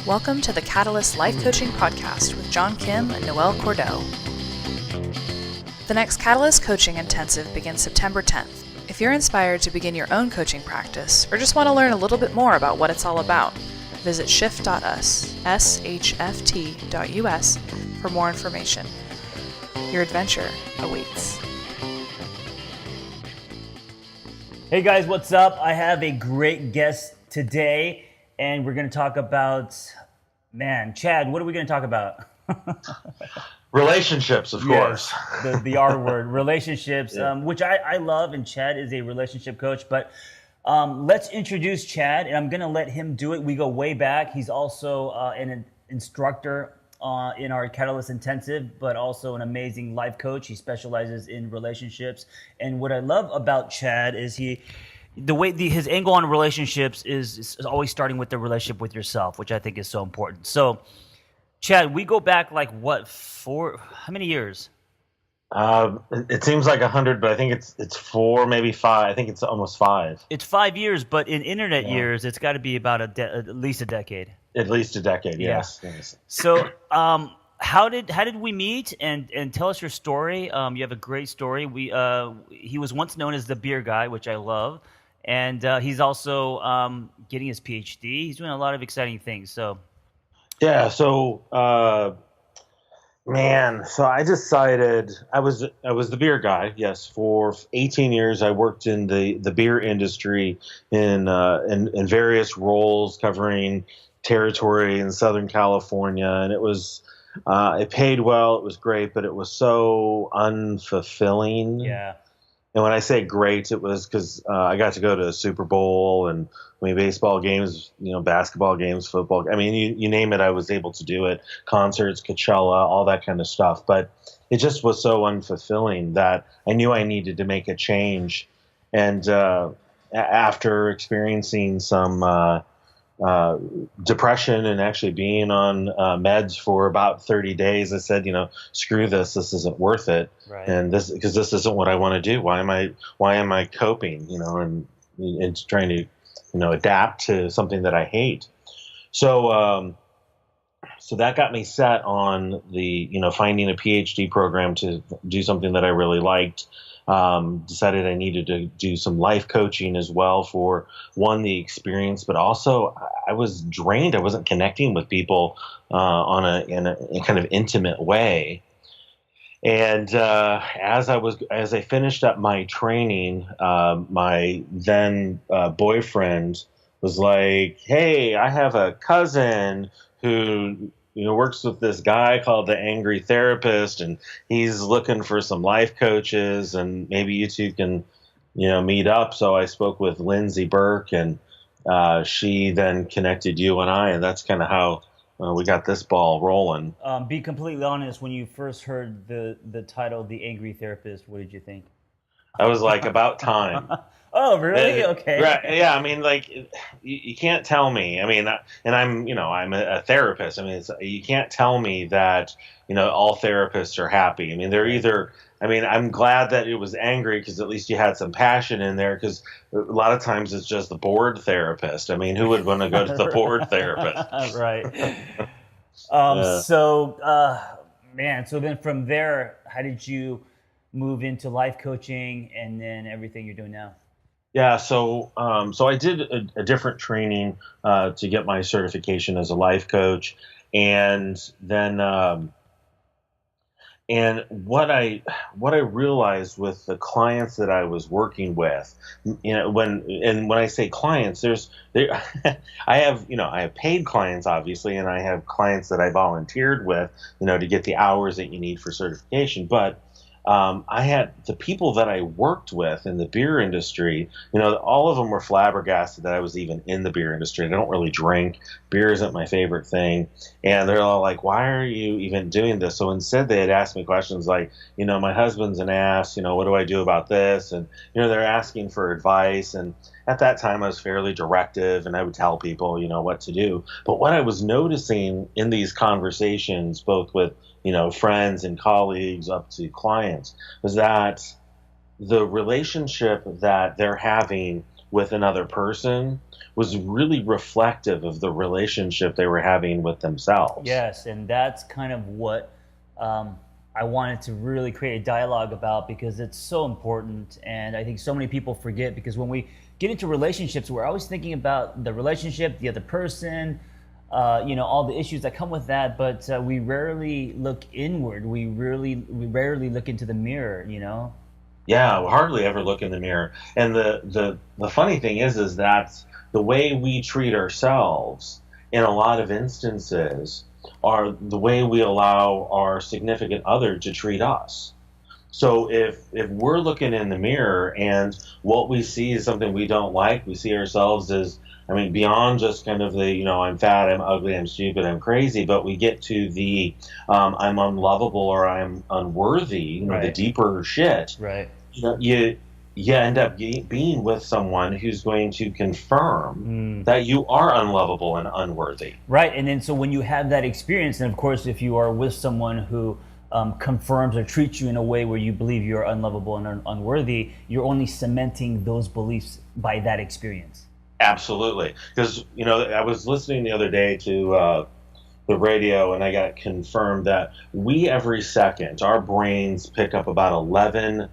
Welcome to the Catalyst Life Coaching Podcast with John Kim and Noelle Cordeaux. The next Catalyst Coaching Intensive begins September 10th. If you're inspired to begin your own coaching practice or just want to learn a little bit more about what it's all about, visit shift.us, SHFT.us, for more information. Your adventure awaits. Hey guys, what's up? I have a great guest today, and we're going to talk about, Chad, what are we going to talk about? Relationships, of course. The R word, relationships, Yeah. which I love, and Chad is a relationship coach. But let's introduce Chad, and I'm going to let him do it. We go way back. He's also an instructor in our Catalyst Intensive, but also an amazing life coach. He specializes in relationships. And what I love about Chad is his angle on relationships is always starting with the relationship with yourself, which I think is so important. So, Chad, we go back how many years? It seems like 100, but I think it's 4, maybe 5. I think it's almost 5. It's 5 years, but in internet years, it's got to be about at least a decade. At least a decade, yes. So, how did we meet? And tell us your story. You have a great story. He was once known as the beer guy, which I love, and he's also getting his PhD. He's doing a lot of exciting things. So, yeah. So, so I decided I was the beer guy. Yes, for 18 years I worked in the beer industry in various roles covering territory in Southern California, and it paid well. It was great, but it was so unfulfilling. Yeah. And when I say great, it was because I got to go to a Super Bowl and baseball games, basketball games, football. I mean, you name it, I was able to do it. Concerts, Coachella, all that kind of stuff. But it just was so unfulfilling that I knew I needed to make a change. And after experiencing some depression and actually being on meds for about 30 days, I said, screw this. This isn't worth it. Right. And because this isn't what I want to do. Why am I coping, and trying to, adapt to something that I hate. So that got me set on the, finding a PhD program to do something that I really liked. Decided I needed to do some life coaching as well for the experience, but also I was drained. I wasn't connecting with people in a kind of intimate way. And as I finished up my training, my then boyfriend was like, "Hey, I have a cousin who works with this guy called the Angry Therapist, and he's looking for some life coaches, and maybe you two can, meet up." So I spoke with Lindsay Burke, and she then connected you and I, and that's kind of how we got this ball rolling. Be completely honest, when you first heard the title, The Angry Therapist, what did you think? I was like, about time. Oh, really? Okay. Right. Yeah. I mean, like, you can't tell me. I mean, and I'm a therapist. I mean, you can't tell me that, all therapists are happy. I mean, they're either, I'm glad that it was angry because at least you had some passion in there, because a lot of times it's just the bored therapist. I mean, who would want to go to the bored therapist? Right. Yeah. So then from there, how did you move into life coaching and then everything you're doing now? Yeah, so I did a different training to get my certification as a life coach, and then and what I realized with the clients that I was working with, when I say clients, I have paid clients obviously, and I have clients that I volunteered with, to get the hours that you need for certification, but I had the people that I worked with in the beer industry, all of them were flabbergasted that I was even in the beer industry. I don't really drink. Beer isn't my favorite thing. And they're all like, "Why are you even doing this?" So instead they had asked me questions like, "My husband's an ass, what do I do about this?" And, they're asking for advice. And at that time I was fairly directive, and I would tell people, what to do. But what I was noticing in these conversations, both with friends and colleagues up to clients, was that the relationship that they're having with another person was really reflective of the relationship they were having with themselves. Yes, and that's kind of what I wanted to really create a dialogue about, because it's so important. And I think so many people forget, because when we get into relationships, we're always thinking about the relationship, the other person, all the issues that come with that. But we rarely look inward. We rarely look into the mirror. Yeah, we hardly ever look in the mirror. And the funny thing is that the way we treat ourselves in a lot of instances are the way we allow our significant other to treat us. So if we're looking in the mirror and what we see is something we don't like, we see ourselves as, beyond just kind of the, I'm fat, I'm ugly, I'm stupid, I'm crazy, but we get to the I'm unlovable or I'm unworthy, Right. the deeper shit. Right. You end up being with someone who's going to confirm that you are unlovable and unworthy. Right. And then so when you have that experience, and of course, if you are with someone who confirms or treats you in a way where you believe you're unlovable and unworthy, you're only cementing those beliefs by that experience. Absolutely. Because, I was listening the other day to the radio, and I got confirmed that we every second, our brains pick up about 11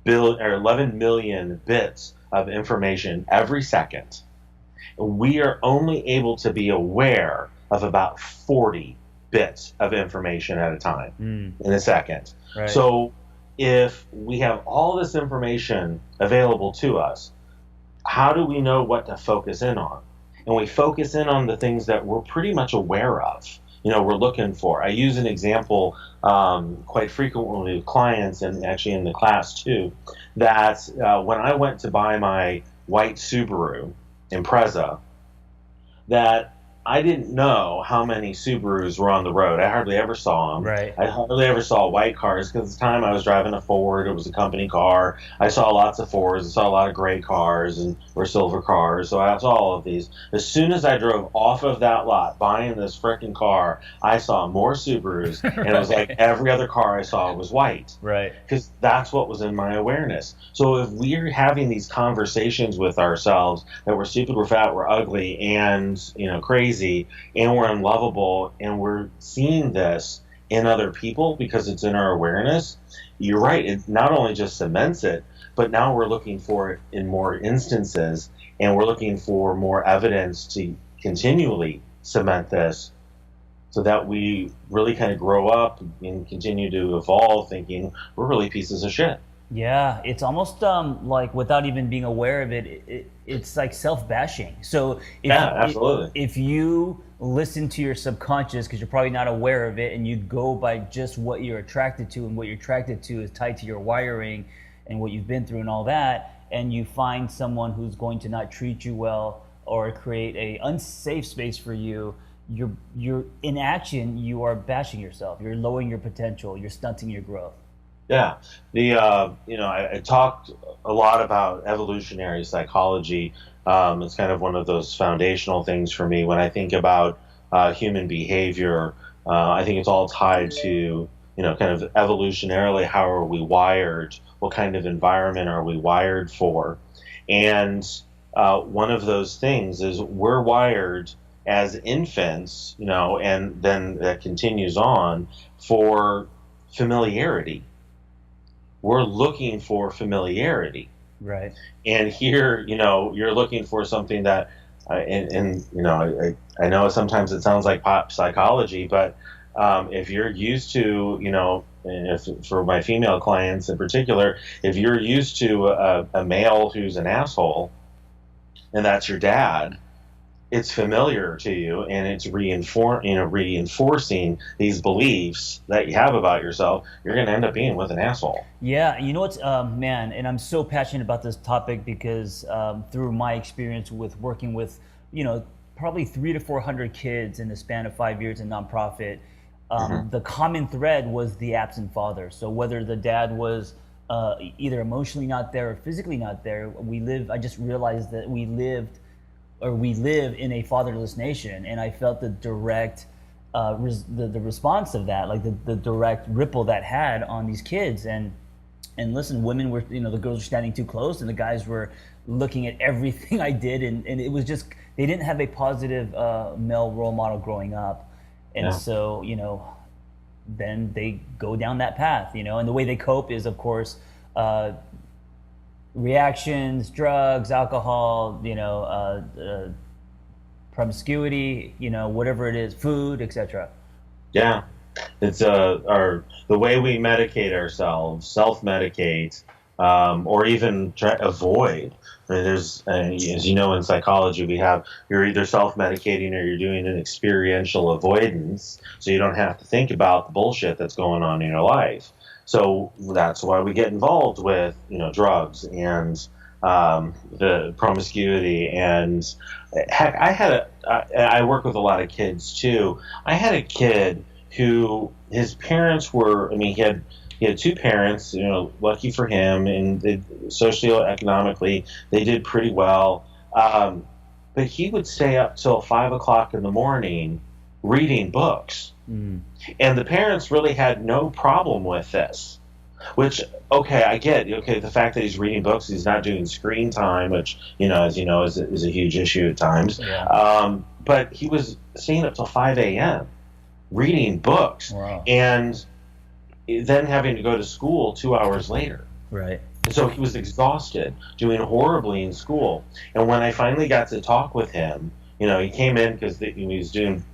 million bits of information every second. We are only able to be aware of about 40 bits of information at a time in a second. Right. So if we have all this information available to us, how do we know what to focus in on? And we focus in on the things that we're pretty much aware of, we're looking for. I use an example quite frequently with clients, and actually in the class too, that when I went to buy my white Subaru Impreza, that I didn't know how many Subarus were on the road. I hardly ever saw them. Right. I hardly ever saw white cars, because at the time I was driving a Ford. It was a company car. I saw lots of Fords. I saw a lot of gray cars or silver cars. So I saw all of these. As soon as I drove off of that lot buying this freaking car, I saw more Subarus, and it was like every other car I saw was white. Right. Because that's what was in my awareness. So if we're having these conversations with ourselves that we're stupid, we're fat, we're ugly, and crazy, and we're unlovable, and we're seeing this in other people because it's in our awareness, you're right. It not only just cements it, but now we're looking for it in more instances, and we're looking for more evidence to continually cement this, so that we really kind of grow up and continue to evolve thinking we're really pieces of shit. Yeah, it's almost like, without even being aware of it, it's like self-bashing. So absolutely. If you listen to your subconscious, because you're probably not aware of it, and you go by just what you're attracted to, and what you're attracted to is tied to your wiring and what you've been through and all that, and you find someone who's going to not treat you well or create a unsafe space for you, you're in action, you are bashing yourself. You're lowering your potential. You're stunting your growth. Yeah, I talked a lot about evolutionary psychology. It's kind of one of those foundational things for me when I think about human behavior. I think it's all tied to, kind of evolutionarily, how are we wired? What kind of environment are we wired for? And one of those things is we're wired as infants, and then that continues on for familiarity. We're looking for familiarity. Right. And here, you're looking for something that, I know sometimes it sounds like pop psychology, but if you're used to, for my female clients in particular, if you're used to a male who's an asshole, and that's your dad, it's familiar to you, and it's reinforcing these beliefs that you have about yourself. You're going to end up being with an asshole. Yeah, what's man, and I'm so passionate about this topic because through my experience with working with, probably 300 to 400 kids in the span of 5 years in nonprofit, the common thread was the absent father. So whether the dad was either emotionally not there or physically not there, I just realized that we live in a fatherless nation, and I felt the direct the response of that, like the direct ripple that had on these kids. And listen, women were, the girls were standing too close, and the guys were looking at everything I did, and it was just, they didn't have a positive male role model growing up. And so, then they go down that path, and the way they cope is, of course, reactions, drugs, alcohol, promiscuity, whatever it is, food, etc. Yeah, it's the way we medicate ourselves, self-medicate, or even try avoid. I mean, there's, as you know, in psychology, you're either self-medicating or you're doing an experiential avoidance, so you don't have to think about the bullshit that's going on in your life. So that's why we get involved with, drugs and the promiscuity. And heck, I work with a lot of kids too. I had a kid who, his parents were, he had two parents, lucky for him, and socioeconomically they did pretty well. But he would stay up till 5 o'clock in the morning reading books. Mm. And the parents really had no problem with this, which, okay, I get, the fact that he's reading books, he's not doing screen time, which, as you know, is a huge issue at times. Yeah. But he was staying up till 5 a.m. reading books. Wow. And then having to go to school 2 hours later. Right. And so he was exhausted, doing horribly in school. And when I finally got to talk with him, he came in because he was doing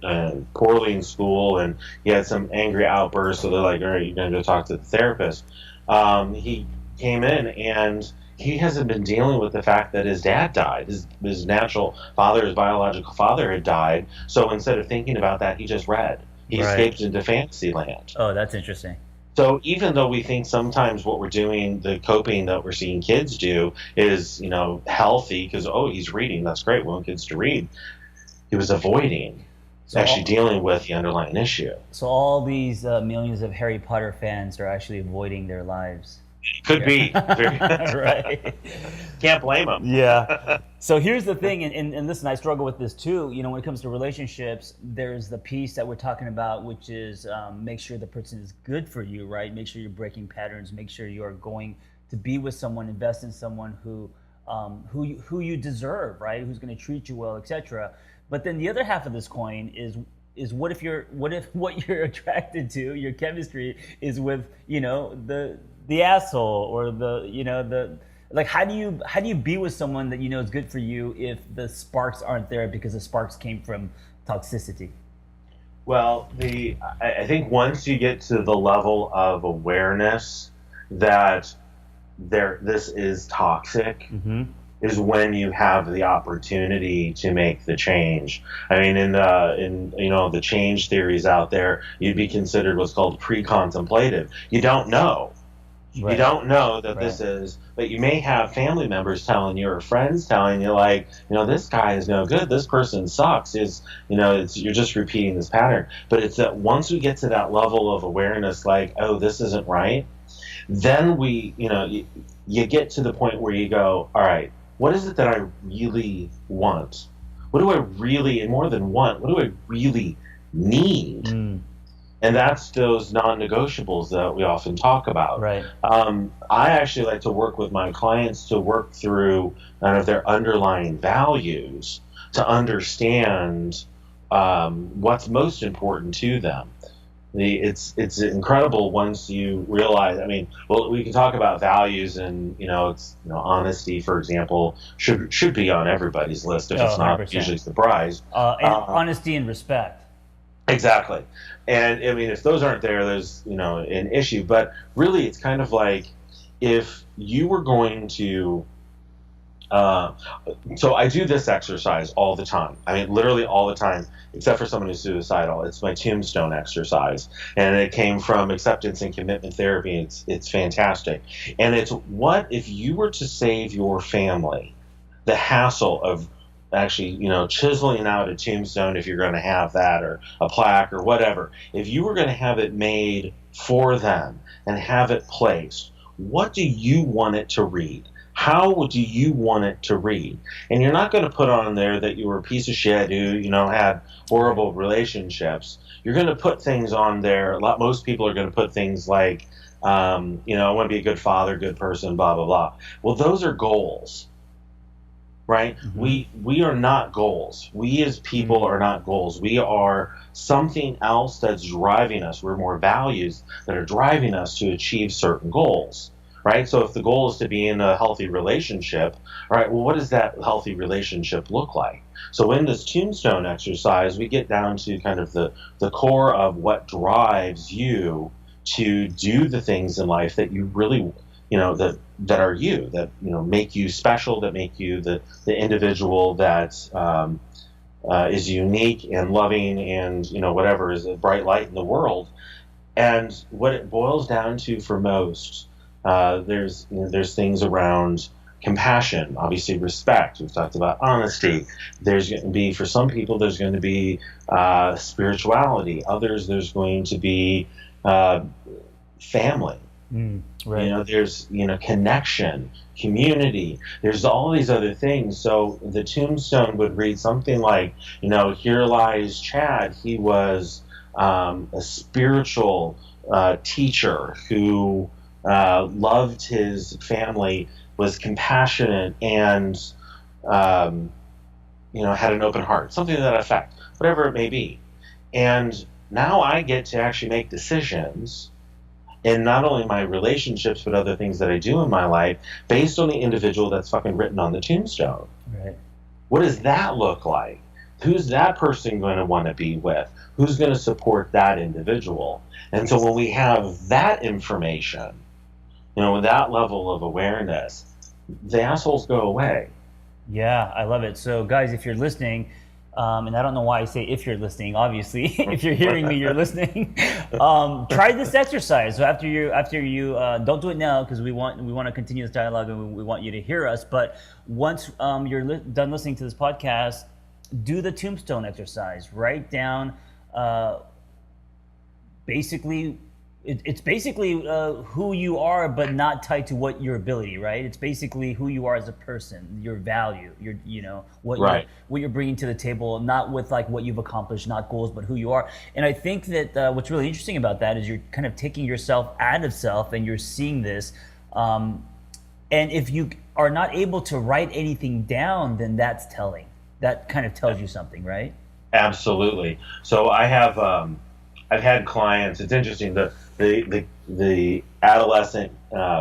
poorly in school, and he had some angry outbursts. So they're like, all right, you're going to go talk to the therapist. He came in, and he hasn't been dealing with the fact that his dad died. His natural father, his biological father, had died. So instead of thinking about that, he just read. He escaped into fantasy land. Oh, that's interesting. So even though we think sometimes what we're doing, the coping that we're seeing kids do is, healthy because, he's reading, that's great, we want kids to read. He was avoiding actually dealing with the underlying issue. So all these millions of Harry Potter fans are actually avoiding their lives. Could be. Right. Can't blame them. Yeah. So here's the thing, and listen, I struggle with this too. When it comes to relationships, there's the piece that we're talking about, which is make sure the person is good for you, right? Make sure you're breaking patterns. Make sure you are going to be with someone, invest in someone who you deserve, right? Who's going to treat you well, etc. But then the other half of this coin is what if what you're attracted to, your chemistry, is with the asshole, or how do you be with someone that is good for you if the sparks aren't there because the sparks came from toxicity? Well, I think once you get to the level of awareness that this is toxic, mm-hmm. is when you have the opportunity to make the change. I mean, in the change theories out there, you'd be considered what's called pre-contemplative. You don't know. Right. You don't know that this is, but you may have family members telling you, or friends telling you, like, this guy is no good, this person sucks. You're just repeating this pattern. But it's that once we get to that level of awareness, like, oh, this isn't right, then you get to the point where you go, all right, what is it that I really want? What do I really, and more than want, what do I really need? Mm. And that's those non-negotiables that we often talk about. Right. I actually like to work with my clients to work through kind of their underlying values to understand what's most important to them. It's incredible once you realize. I mean, well, we can talk about values, and honesty, for example, should be on everybody's list if it's not 100%. Usually surprised. And honesty and respect. Exactly. And I mean, if those aren't there, there's, an issue. But really, it's kind of like if you were going to, so I do this exercise all the time. I mean, literally all the time, except for someone who's suicidal. It's my tombstone exercise. And it came from acceptance and commitment therapy. It's fantastic. And it's, what if you were to save your family the hassle of actually, chiseling out a tombstone, if you're going to have that, or a plaque or whatever, if you were going to have it made for them and have it placed, what do you want it to read? How do you want it to read? And you're not going to put on there that you were a piece of shit who, had horrible relationships. You're going to put things on there. Most people are going to put things like, I want to be a good father, good person, blah, blah, blah. Well, those are goals. right? We are not goals. We as people are not goals. We are something else that's driving us. We're more values that are driving us to achieve certain goals, right? So if the goal is to be in a healthy relationship, all right, well, what does that healthy relationship look like? So in this tombstone exercise, we get down to kind of the core of what drives you to do the things in life that you really, that are you, that, make you special, that make you the individual that is unique and loving and, whatever is a bright light in the world. And what it boils down to for most, there's things around compassion, obviously respect. We've talked about honesty. There's going to be, for some people, there's going to be spirituality. Others, there's going to be family. Right. There's, connection, community. There's all these other things. So the tombstone would read something like, here lies Chad. He was a spiritual teacher who loved his family, was compassionate, and had an open heart, something to that effect, whatever it may be. And now I get to actually make decisions in not only my relationships, but other things that I do in my life based on the individual that's fucking written on the tombstone. Right. What does that look like? Who's that person going to want to be with? Who's going to support that individual? And so when we have that information, with that level of awareness, the assholes go away. Yeah, I love it. So guys, if you're listening, and I don't know why I say if you're listening, obviously, if you're hearing me, you're listening. Try this exercise. So after you don't do it now, because we want to continue this dialogue and we want you to hear us. But once you're done listening to this podcast, do the tombstone exercise. Write down basically. It's basically who you are, but not tied to what your ability, right? It's basically who you are as a person, your value, what you're bringing to the table, not with like what you've accomplished, not goals, but who you are. And I think that what's really interesting about that is you're kind of taking yourself out of self and you're seeing this. And if you are not able to write anything down, then that's telling. That kind of tells you something, right? Absolutely. So I have, I've had clients. It's interesting. The adolescent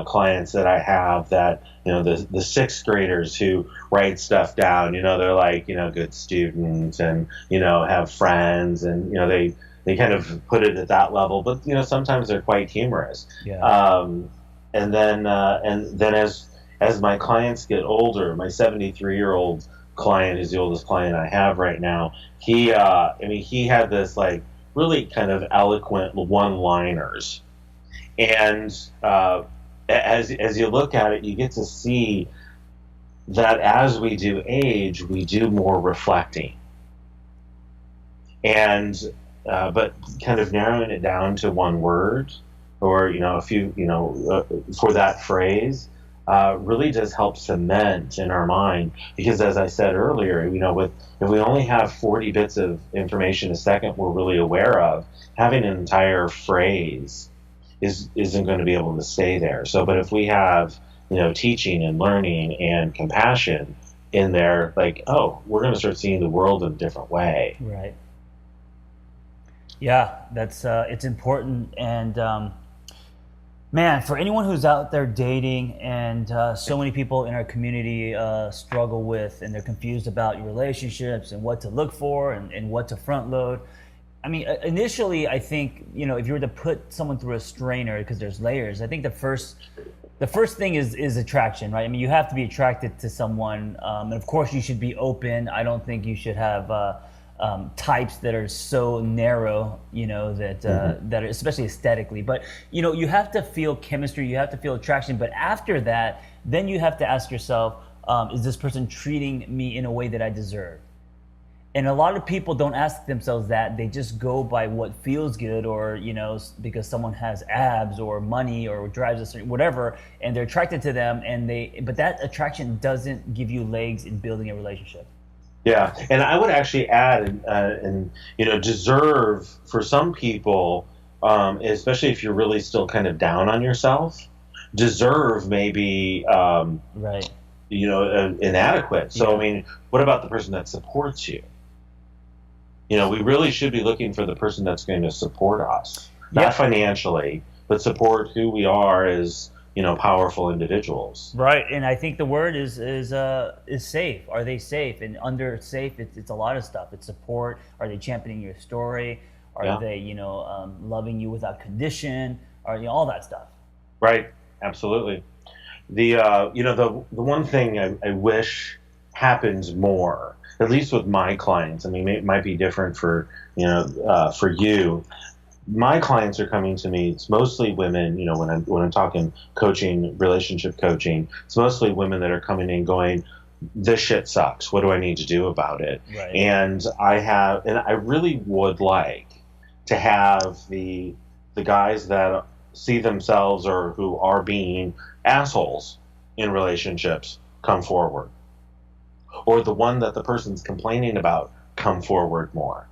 clients that I have that, the sixth graders who write stuff down, they're like, good students and, have friends and, they kind of put it at that level, but, sometimes they're quite humorous. Yeah. And then as my clients get older, my 73-year-old client is the oldest client I have right now. He had this like really kind of eloquent one-liners. And as you look at it, you get to see that as we do age, we do more reflecting. And but kind of narrowing it down to one word or, a few, for that phrase really does help cement in our mind. Because as I said earlier, if we only have 40 bits of information a second we're really aware of, having an entire phrase isn't going to be able to stay there. So, but if we have, teaching and learning and compassion in there, like, we're going to start seeing the world in a different way. Right. Yeah, that's it's important. And man, for anyone who's out there dating, and so many people in our community struggle with, and they're confused about your relationships and what to look for and what to front load. I mean, initially, I think, if you were to put someone through a strainer, because there's layers, I think the first thing is attraction, right? I mean, you have to be attracted to someone, and of course, you should be open. I don't think you should have types that are so narrow, that are, especially aesthetically. But you have to feel chemistry, you have to feel attraction. But after that, then you have to ask yourself, is this person treating me in a way that I deserve? And a lot of people don't ask themselves that. They just go by what feels good, or because someone has abs or money or drives a certain whatever, and they're attracted to them. But that attraction doesn't give you legs in building a relationship. Yeah, and I would actually add, deserve for some people, especially if you're really still kind of down on yourself, deserve maybe, right. inadequate. So, Yeah. I mean, what about the person that supports you? We really should be looking for the person that's going to support us, Yeah. not financially, but support who we are as, powerful individuals. Right, and I think the word is safe. Are they safe? And under safe, it's a lot of stuff. It's support. Are they championing your story? Are Yeah. they, loving you without condition? Are all that stuff? Right. Absolutely. The the one thing I wish happens more, at least with my clients. I mean, it might be different for for you. My clients are coming to me. It's mostly women. When I'm talking coaching, relationship coaching, it's mostly women that are coming in going, "This shit sucks. What do I need to do about it?" Right. And I really would like to have the guys that see themselves or who are being assholes in relationships come forward, or the one that the person's complaining about come forward more.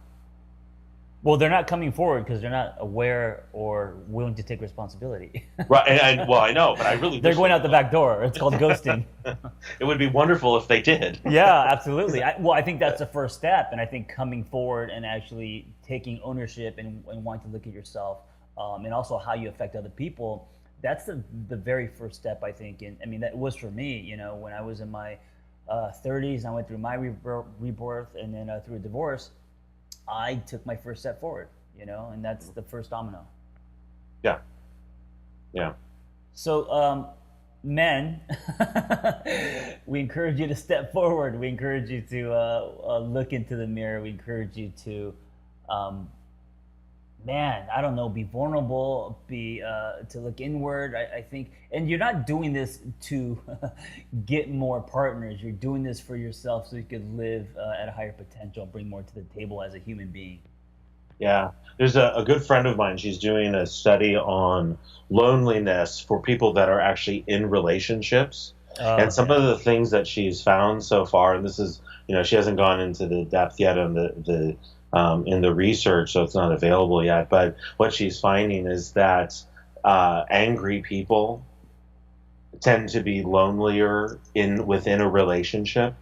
Well, they're not coming forward because they're not aware or willing to take responsibility. Right, and I know, but I really They're wish going out the back door. It's called ghosting. It would be wonderful if they did. Yeah, absolutely. I think that's the first step, and I think coming forward and actually taking ownership and wanting to look at yourself, and also how you affect other people. That's the very first step, I think. And I mean, that was for me. When I was in my 30s, I went through my rebirth, and then through a divorce. I took my first step forward, and that's the first domino. Yeah. Yeah. So, men, we encourage you to step forward. We encourage you to look into the mirror. We encourage you to, be vulnerable, to look inward. I think, and you're not doing this to get more partners. You're doing this for yourself so you could live at a higher potential, bring more to the table as a human being. Yeah. There's a good friend of mine. She's doing a study on loneliness for people that are actually in relationships. And some of the things that she's found so far, and this is, she hasn't gone into the depth yet on in the research, so it's not available yet. But what she's finding is that angry people tend to be lonelier within a relationship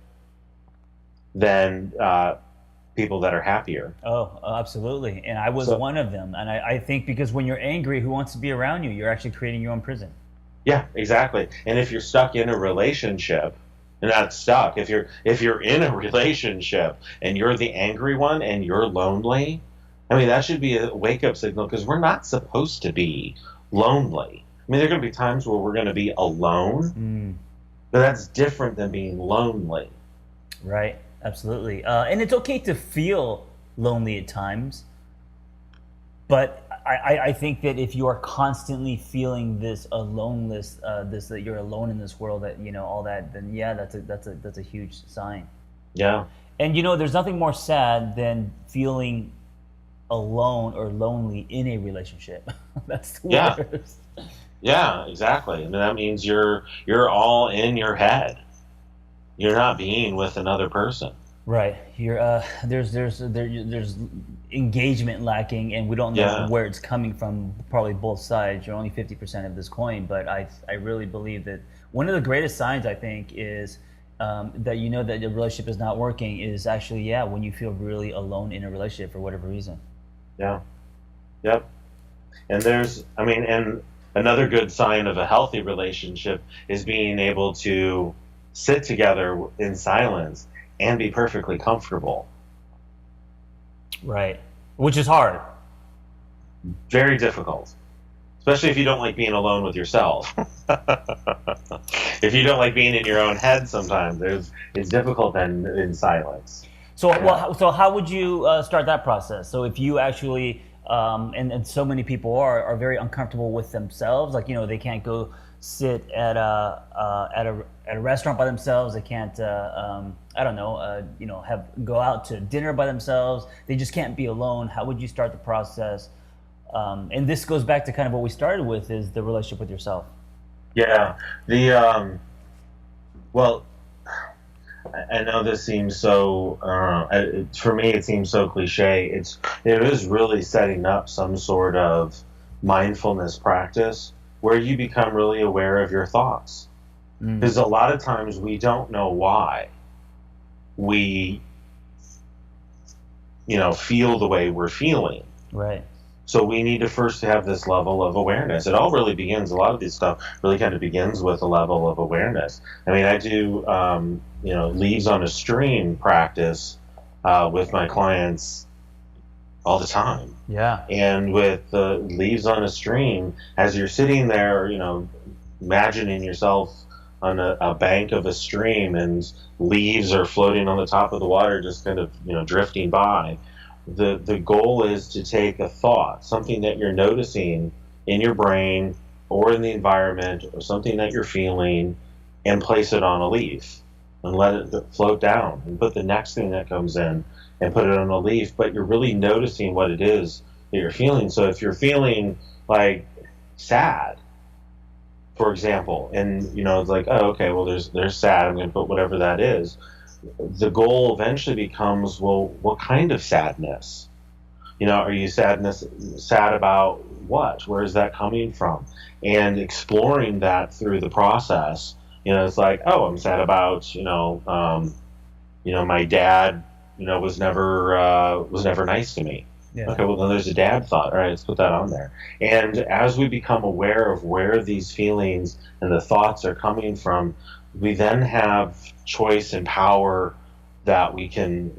than people that are happier. Oh, absolutely. And I was one of them. And I think because when you're angry, who wants to be around you? You're actually creating your own prison. Yeah, exactly. And if you're stuck in a relationship, not stuck. If you're in a relationship and you're the angry one and you're lonely, I mean, that should be a wake-up signal, because we're not supposed to be lonely. I mean, there are going to be times where we're going to be alone, but that's different than being lonely. Right, absolutely. And it's okay to feel lonely at times, but I think that if you are constantly feeling this aloneness, that you're alone in this world, that all that, then yeah, that's a huge sign. Yeah. And there's nothing more sad than feeling alone or lonely in a relationship. That's the worst. Yeah, exactly. I mean, that means you're all in your head. You're not being with another person. Right. You're there's engagement lacking, and we don't know where it's coming from. Probably both sides. You're only 50% of this coin, but I really believe that one of the greatest signs, I think, is that that your relationship is not working is actually when you feel really alone in a relationship for whatever reason. Yeah. Yep. And and another good sign of a healthy relationship is being able to sit together in silence and be perfectly comfortable. Right. Which is hard. Very difficult. Especially if you don't like being alone with yourself. If you don't like being in your own head sometimes, it's difficult then in silence. So so how would you start that process? So if you actually, and so many people are very uncomfortable with themselves, like, they can't go sit at a restaurant by themselves. They can't, go out to dinner by themselves. They just can't be alone. How would you start the process? And this goes back to kind of what we started with, is the relationship with yourself. Yeah. Well, I know this seems so, for me it seems so cliche. It is really setting up some sort of mindfulness practice where you become really aware of your thoughts. Because a lot of times we don't know why we, feel the way we're feeling. Right. So we need to first have this level of awareness. It all really begins, a lot of this stuff really kind of begins with a level of awareness. I mean, I do, leaves on a stream practice with my clients all the time. Yeah. And with the leaves on a stream, as you're sitting there, imagining yourself on a bank of a stream and leaves are floating on the top of the water, just kind of, drifting by. The goal is to take a thought, something that you're noticing in your brain or in the environment or something that you're feeling, and place it on a leaf and let it float down, and put the next thing that comes in and put it on a leaf. But you're really noticing what it is that you're feeling. So if you're feeling like sad, for example, and it's like, oh, okay, well, there's sad, I'm going to put whatever that is. The goal eventually becomes, well, what kind of sadness? Are you sad about what? Where is that coming from? And exploring that through the process, it's like, oh, I'm sad about, my dad, was never nice to me. Yeah. Okay, well, then there's a dad thought. All right, let's put that on there. And as we become aware of where these feelings and the thoughts are coming from, we then have choice and power that we can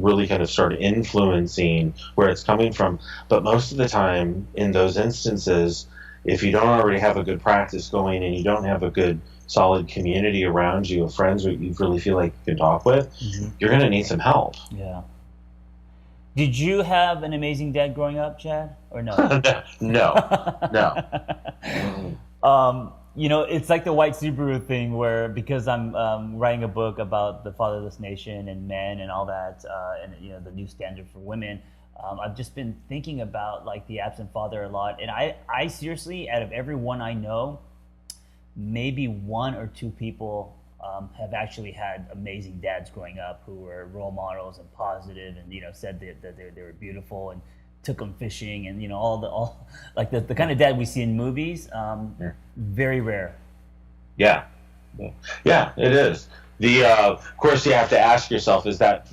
really kind of start influencing where it's coming from. But most of the time in those instances, if you don't already have a good practice going and you don't have a good solid community around you of friends that you really feel like you can talk with, you're going to need some help. Yeah. Did you have an amazing dad growing up, Chad, or no? No. It's like the white Subaru thing where, because I'm writing a book about the fatherless nation and men and all that, and the new standard for women, I've just been thinking about like the absent father a lot. And I seriously, out of everyone I know, maybe one or two people have actually had amazing dads growing up who were role models and positive, and said that they were beautiful and took them fishing, and all like the kind of dad we see in movies. Very rare. Yeah, it is. Of course, you have to ask yourself: is that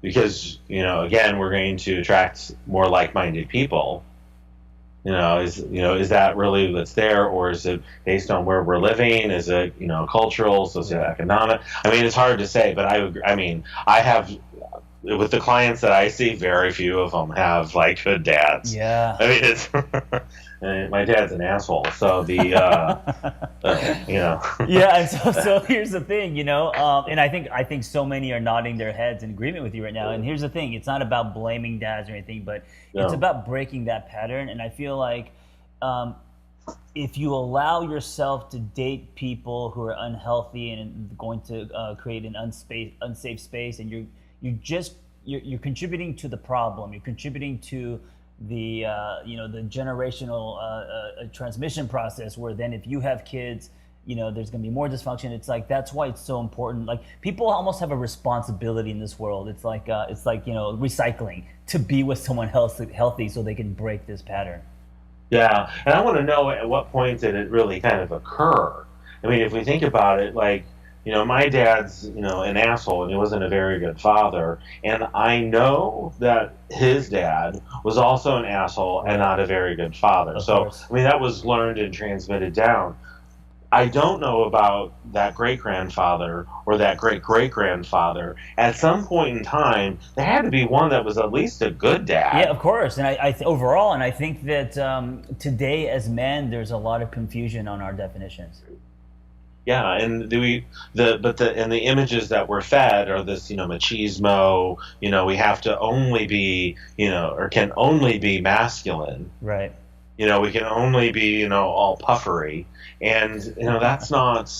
because again, we're going to attract more like-minded people? Is that really what's there, or is it based on where we're living? Is it cultural, socioeconomic? I mean, it's hard to say, but I have. With the clients that I see, very few of them have like good dads. Yeah. I mean, it's my dad's an asshole. So Yeah, and so here's the thing, and I think so many are nodding their heads in agreement with you right now. And here's the thing: it's not about blaming dads or anything, but it's about breaking that pattern. And I feel like if you allow yourself to date people who are unhealthy and going to create an unsafe space, and you're contributing to the problem. You're contributing to the the generational transmission process, where then if you have kids, there's going to be more dysfunction. It's like, that's why it's so important. Like, people almost have a responsibility in this world. It's like recycling, to be with someone healthy so they can break this pattern. Yeah, and I want to know, at what point did it really kind of occur? I mean, if we think about it, like, my dad's, an asshole, and he wasn't a very good father. And I know that his dad was also an asshole and not a very good father. So, I mean, that was learned and transmitted down. I don't know about that great-grandfather or that great-great-grandfather. At some point in time, there had to be one that was at least a good dad. Yeah, of course. And overall, and I think that today as men, there's a lot of confusion on our definitions. Yeah, and the images that we're fed are this, machismo. We have to only be, or can only be masculine. Right. We can only be, all puffery, and that's not.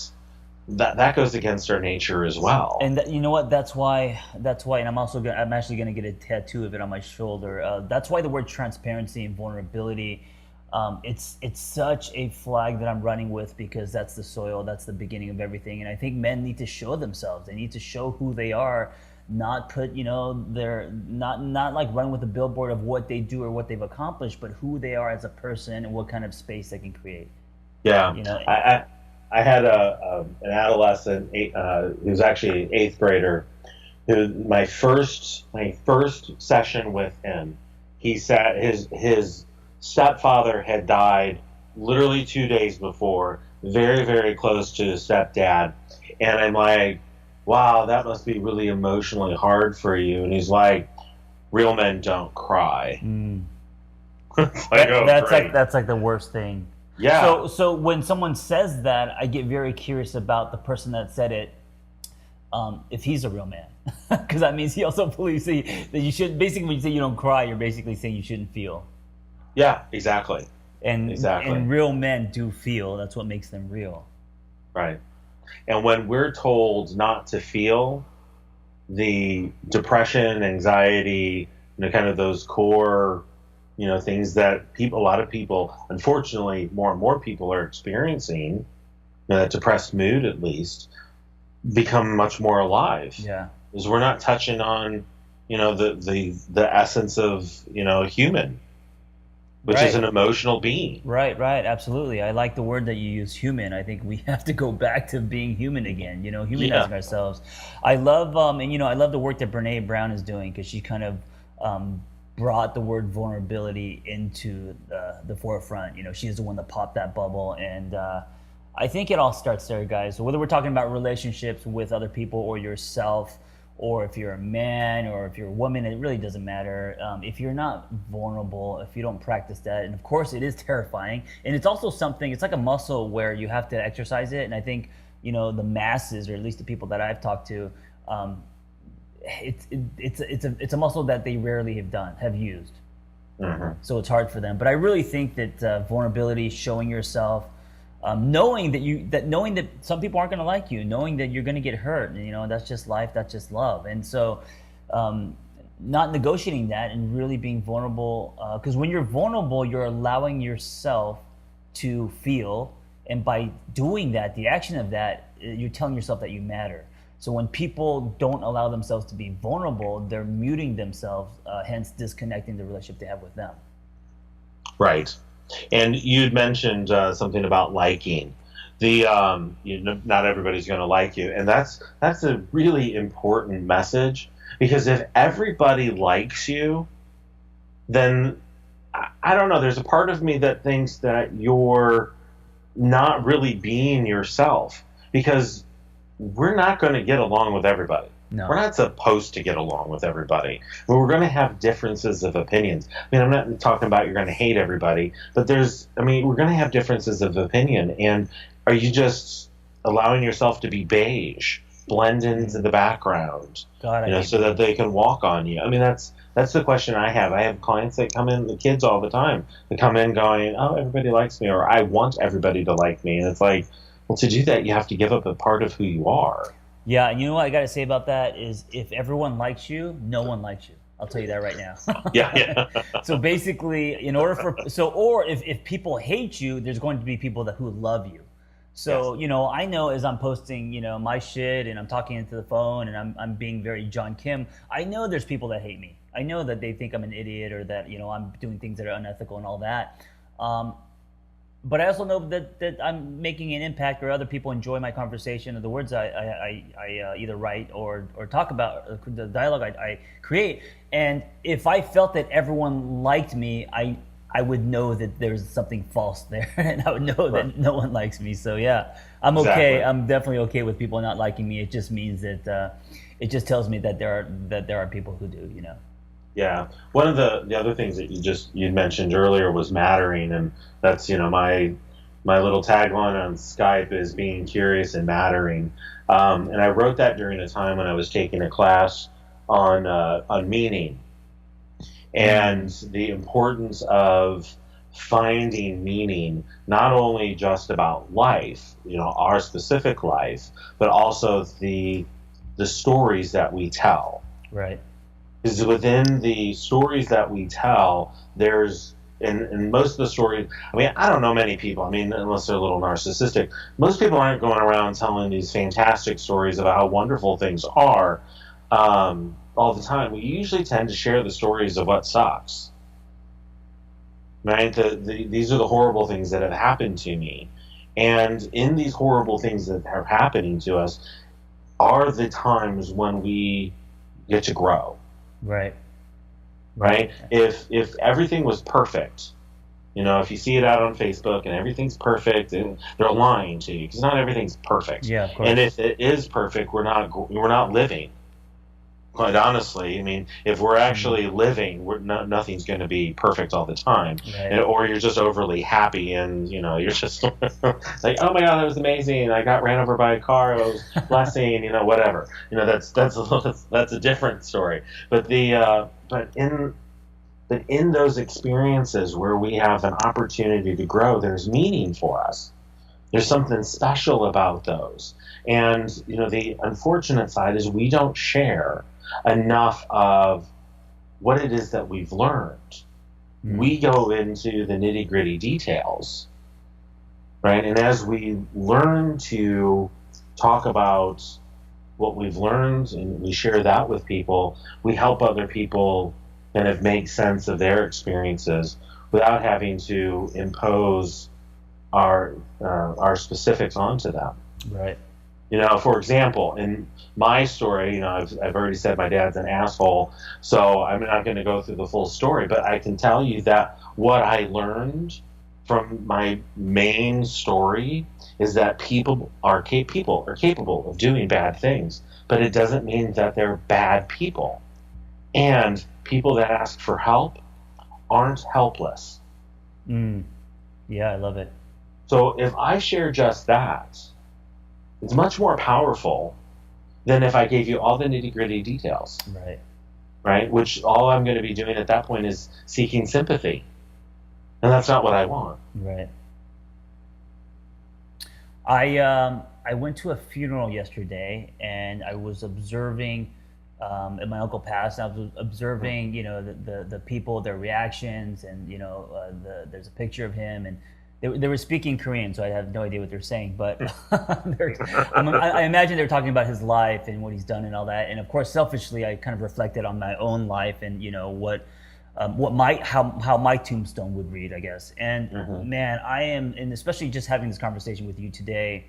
That goes against our nature as well. And you know what? That's why. And I'm actually going to get a tattoo of it on my shoulder. That's why the word transparency and vulnerability. It's such a flag that I'm running with, because that's the soil, that's the beginning of everything. And I think men need to show themselves. They need to show who they are, not put, they're not like run with a billboard of what they do or what they've accomplished, but who they are as a person and what kind of space they can create. Yeah. had an adolescent who was actually an 8th grader. Who my first session with him, he sat his stepfather had died literally 2 days before, very, very close to his stepdad, and I'm like, wow, that must be really emotionally hard for you. And he's like, real men don't cry. That's like the worst thing. Yeah. So when someone says that, I get very curious about the person that said it. If he's a real man, because that means he also believes that you should. Basically, when you say you don't cry, you're basically saying you shouldn't feel. Yeah, exactly. And real men do feel. That's what makes them real. Right. And when we're told not to feel, the depression, anxiety, kind of those core, things that a lot of people, unfortunately, more and more people are experiencing, that depressed mood at least, become much more alive. Yeah. Because we're not touching on, the essence of, a human, which is an emotional being. Right, absolutely. I like the word that you use, human. I think we have to go back to being human again, humanizing ourselves. I love, I love the work that Brene Brown is doing, because she kind of brought the word vulnerability into the forefront. She's the one that popped that bubble, and I think it all starts there, guys. So whether we're talking about relationships with other people or yourself, or if you're a man or if you're a woman, it really doesn't matter. If you're not vulnerable, if you don't practice that, and of course it is terrifying, and it's also something, it's like a muscle where you have to exercise it. And I think, the masses, or at least the people that I've talked to, it's a muscle that they rarely have used. Mm-hmm. So it's hard for them. But I really think that vulnerability, showing yourself, knowing that some people aren't going to like you, knowing that you're going to get hurt, that's just life, that's just love. And so not negotiating that and really being vulnerable, because when you're vulnerable, you're allowing yourself to feel, and by doing that, the action of that, you're telling yourself that you matter. So when people don't allow themselves to be vulnerable, they're muting themselves, hence disconnecting the relationship they have with them. Right. And you'd mentioned something about liking. Not everybody's going to like you, and that's a really important message, because if everybody likes you, then I don't know. There's a part of me that thinks that you're not really being yourself, because we're not going to get along with everybody. No. We're not supposed to get along with everybody. We're going to have differences of opinions. I'm not talking about you're going to hate everybody, but we're going to have differences of opinion. And are you just allowing yourself to be beige, blend into the background, so that they can walk on you? That's the question I have. I have clients that come in, the kids all the time, that come in going, oh, everybody likes me, or I want everybody to like me. And it's like, well, to do that, you have to give up a part of who you are. Yeah, and you know what I got to say about that is, if everyone likes you, no one likes you. I'll tell you that right now. Yeah. So basically, if people hate you, there's going to be people who love you. So, yes. I know as I'm posting, my shit, and I'm talking into the phone, and I'm being very John Kim, I know there's people that hate me. I know that they think I'm an idiot, or that, I'm doing things that are unethical and all that. But I also know that I'm making an impact, or other people enjoy my conversation, or the words I either write or talk about, the dialogue I create. And if I felt that everyone liked me, I would know that there's something false there, and I would know that no one likes me. So yeah, I'm okay. Exactly. I'm definitely okay with people not liking me. It just means that it just tells me that there are people who do. Yeah. One of the other things that you mentioned earlier was mattering, and that's my little tagline on Skype is being curious and mattering. And I wrote that during a time when I was taking a class on meaning, and the importance of finding meaning, not only just about life, our specific life, but also the stories that we tell. Right. Because within the stories that we tell, there's, in most of the stories, I don't know many people, unless they're a little narcissistic, most people aren't going around telling these fantastic stories about how wonderful things are all the time. We usually tend to share the stories of what sucks. Right? These are the horrible things that have happened to me. And in these horrible things that are happening to us are the times when we get to grow. Right. Right? If everything was perfect, if you see it out on Facebook and everything's perfect, and they're lying to you because not everything's perfect. Yeah, of course. And if it is perfect, we're not living. Quite honestly, I mean, if we're actually living, nothing's going to be perfect all the time, right. Or you're just overly happy and you're just like, oh my God, that was amazing! I got ran over by a car, it was a blessing, whatever. That's a different story. But But in those experiences where we have an opportunity to grow, there's meaning for us. There's something special about those. And, the unfortunate side is we don't share enough of what it is that we've learned. We go into the nitty-gritty details, right? And as we learn to talk about what we've learned and we share that with people, we help other people kind of make sense of their experiences without having to impose our specifics onto them. Right. For example, in my story, I've already said my dad's an asshole, so I'm not going to go through the full story, but I can tell you that what I learned from my main story is that people are capable of doing bad things, but it doesn't mean that they're bad people. And people that ask for help aren't helpless. Yeah, I love it. So if I share just that, it's much more powerful than if I gave you all the nitty-gritty details. Right. Right? Which all I'm going to be doing at that point is seeking sympathy. And that's not what I want. Right. I went to a funeral yesterday, and I was observing, and my uncle passed, and I was observing, the people, their reactions, and, there's a picture of him, and they were speaking Korean, so I have no idea what they're saying, but I imagine they were talking about his life and what he's done and all that. And of course, selfishly, I kind of reflected on my own life and how my tombstone would read, I guess. And man, and especially just having this conversation with you today,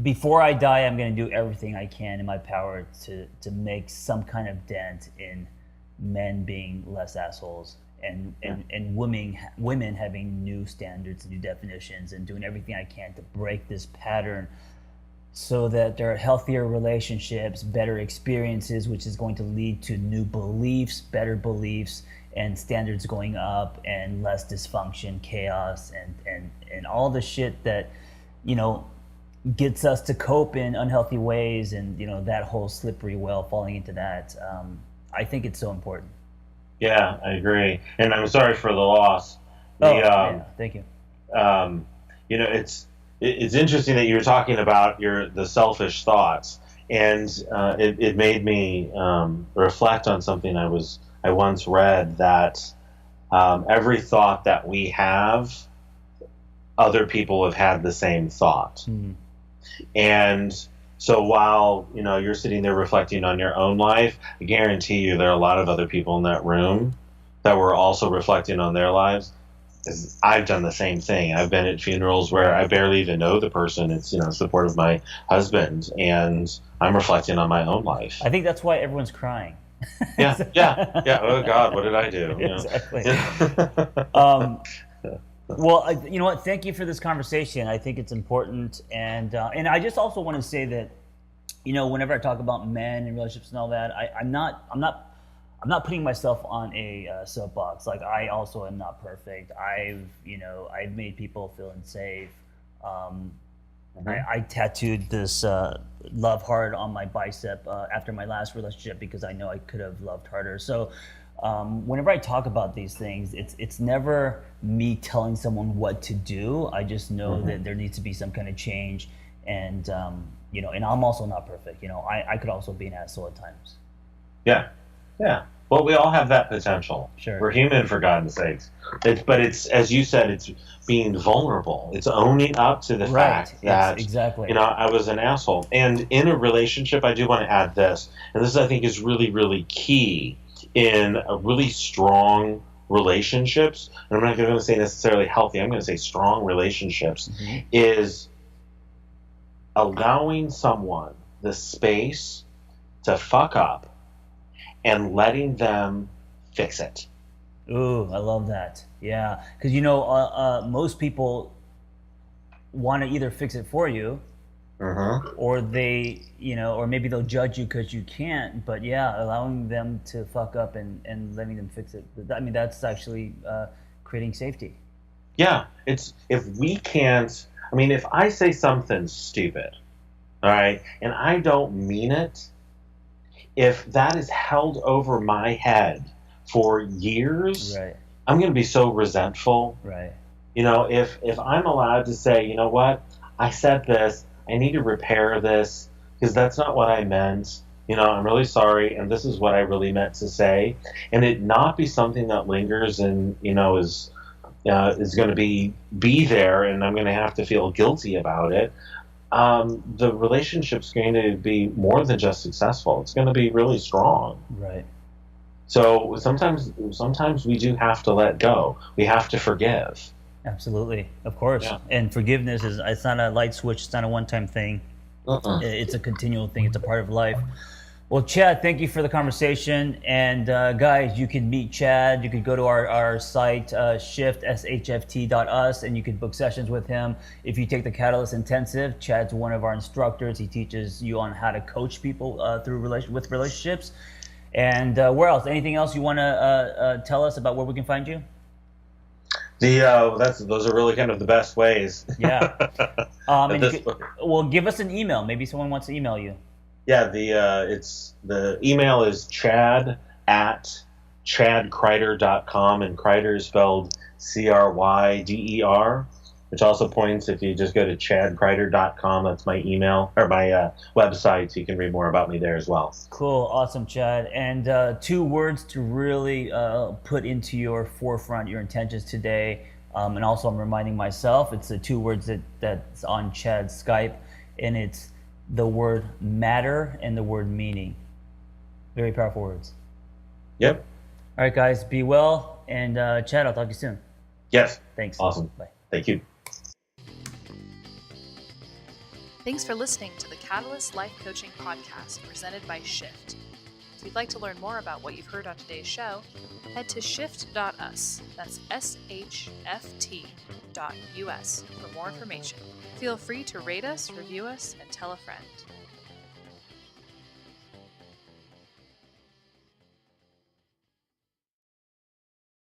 before I die, I'm going to do everything I can in my power to make some kind of dent in men being less assholes. And women having new standards, new definitions, and doing everything I can to break this pattern so that there are healthier relationships, better experiences, which is going to lead to new beliefs, better beliefs, and standards going up, and less dysfunction, chaos, and all the shit that, gets us to cope in unhealthy ways, and, that whole slippery well, falling into that. I think it's so important. Yeah, I agree, and I'm sorry for the loss. Thank you. It's interesting that you were talking about the selfish thoughts, and it made me reflect on something I once read, that every thought that we have, other people have had the same thought, and so while, you're sitting there reflecting on your own life, I guarantee you there are a lot of other people in that room that were also reflecting on their lives. I've done the same thing. I've been at funerals where I barely even know the person. It's, support of my husband, and I'm reflecting on my own life. I think that's why everyone's crying. Yeah. Oh God, what did I do? Exactly. Well, you know what? Thank you for this conversation. I think it's important, and I just also want to say that, whenever I talk about men and relationships and all that, I'm not putting myself on a soapbox. Like, I also am not perfect. I've made people feel unsafe. I tattooed this love heart on my bicep after my last relationship because I know I could have loved harder. So. Whenever I talk about these things, it's never me telling someone what to do. I just know that there needs to be some kind of change, and and I'm also not perfect. I could also be an asshole at times. Yeah. Well, we all have that potential. Sure. We're human, for God's sakes. But it's, as you said, it's being vulnerable. It's owning up to the fact that exactly. I was an asshole. And in a relationship, I do want to add this, and this I think is really, really key in a really strong relationships, and I'm not going to say necessarily healthy, I'm going to say strong relationships, is allowing someone the space to fuck up and letting them fix it. Ooh, I love that. Yeah, because most people want to either fix it for you, or or maybe they'll judge you because you can't. But yeah, allowing them to fuck up and letting them fix it. I mean, that's actually creating safety. Yeah, it's if we can't. I mean, if I say something stupid, all right, and I don't mean it, if that is held over my head for years, Right. I'm going to be so resentful. Right. If I'm allowed to say, you know what, I said this, I need to repair this because that's not what I meant. I'm really sorry, and this is what I really meant to say, and it not be something that lingers and is going to be there, and I'm going to have to feel guilty about it. The relationship's going to be more than just successful. It's going to be really strong. Right. So sometimes we do have to let go. We have to forgive. Absolutely, of course. Yeah. And forgiveness it's not a light switch. It's not a one-time thing. It's a continual thing. It's a part of life. Well, Chad, thank you for the conversation. And guys, you can meet Chad. You could go to our site, SHFT.us, and you could book sessions with him. If you take the Catalyst Intensive, Chad's one of our instructors. He teaches you on how to coach people with relationships. And where else? Anything else you want to tell us about where we can find you? Those are really kind of the best ways. Yeah. Well, give us an email. Maybe someone wants to email you. Yeah, the email is chad@chadcryder.com, and Cryder is spelled Cryder, which also points, if you just go to chadcryder.com, that's my email or my website, so you can read more about me there as well. Cool, awesome, Chad. And 2 words to really put into your forefront, your intentions today. And also, I'm reminding myself, it's the 2 words that's on Chad's Skype, and it's the word matter and the word meaning. Very powerful words. Yep. All right, guys, be well. And Chad, I'll talk to you soon. Yes. Thanks. Awesome. Bye. Thank you. Thanks for listening to the Catalyst Life Coaching Podcast presented by SHFT. If you'd like to learn more about what you've heard on today's show, head to shift.us. That's SHFT.us for more information. Feel free to rate us, review us, and tell a friend.